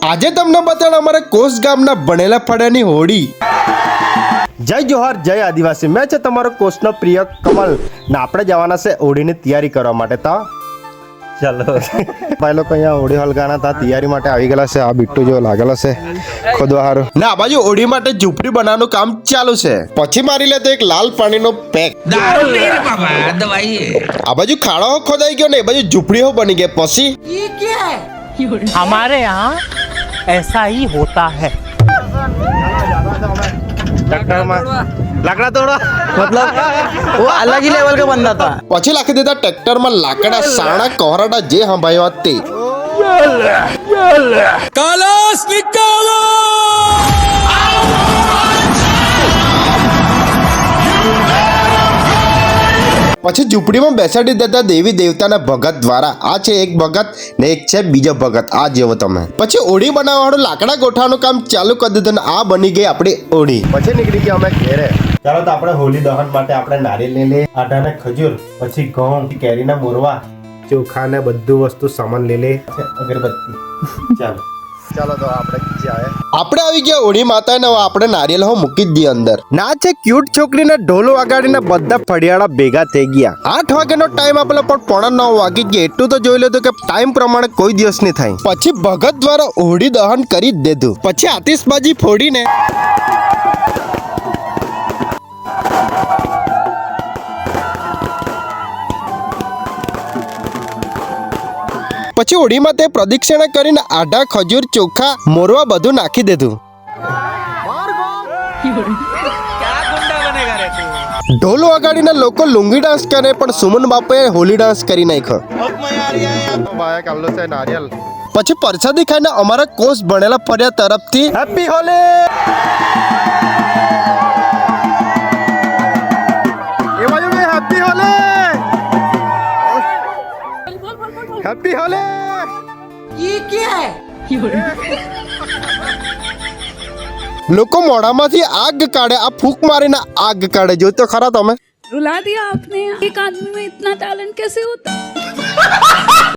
આજે તમને બતાડ અમારા કોસ ગામના ભણેલા ફળિયાની હોળી। જય જોહાર જય આદિવાસી, મેં છે તમારો કોસનો પ્રિય કમલ ને આપણે જવાના છે હોળીની તૈયારી કરવા માટે। તો ચાલો ભાઈ લોકો અહીંયા હોળી હલગાના હતા, તૈયારી માટે આવી ગયેલા છે। આ બિટ્ટુ જો લાગેલો છે ખોદવા હારું ને આ બાજુ હોળી માટે ઝૂંપડી બનાવવાનું કામ ચાલુ છે। પછી મારી લે તો એક લાલ પાણીનો પેક, આ બાજુ ખાડો ખોદાઈ ગયો ને એ બાજુ ઝૂંપડીઓ બની ગઈ। પછી हमारे यहाँ ऐसा ही होता है। લાકડા તોડો मतलब वो अलग ही लेवल का बंदा था। પછી લાખી દીધા ટ્રેક્ટરમાં લાકડા, સાણા, કોહરાડા જે હંભાયો તે। कलश निकालो। પછી ઝૂંપડીમાં બેસાડી દેતા દેવી દેવતાના ભગત દ્વારા। આ છે એક ભગત ને એક છે બીજો ભગત, આ જેવો તમે। પછી ઓળી બનાવવાનું લાકડા ગોઠવાનું કામ ચાલુ કરી દીધું ને આ બની ગઈ આપણી ઓળી। પછી નીકળી ગયા અમે ઘેરે। ચાલો તો આપણે હોળી દહન માટે આપણે નારિયેલ લઈ લે, આટા ને ખજૂર, પછી ઘઉં, કેરીના મોરવા, ચોખા ને બધું વસ્તુ સામાન લઈ લે, અગરબત્તી। ચાલો ચાલો તો આપણે આવી ગયા હોળી માતા ને આપણે નારિયેલ હો મૂકી જ દઈએ અંદર। ના છે ક્યુટ છોકરીને ઢોલ વગાડીને બધા ફળિયાળા ભેગા થઈ ગયા। 8 વાગ્યાનો ટાઈમ આપેલો પણ 9:15 વાગી ગયા। એટલું તો જોઈ લેતું કે ટાઈમ પ્રમાણે કોઈ દિવસ નહીં થાય। પછી ભગત દ્વારા હોળી દહન કરી જ દીધું। પછી આતિશબાજી ફોડીને પછી હોળીમાં તે પ્રદક્ષિણા કરીને આઢા, ખજૂર, ચોખા, મોરવા બધું નાખી દીધું। ઢોલ વગાડીને લોકો લુંગી ડાન્સ કરે પણ સુમન બાપુએ હોલી ડાન્સ કરી નાખ્યો। પછી પ્રસાદી ખાઈને અમારા કોસ ભણેલા ફળિયા તરફથી happy Holi, happy Holi, happy Holi. ये क्या है? લોકો મોઢામાંથી આગ કાઢે, આ ફૂંક મારીને આગ કાઢે। જો તો ખરા તમે। रुला दिया आपने। एक आदमी में इतना टैलेंट कैसे होता है?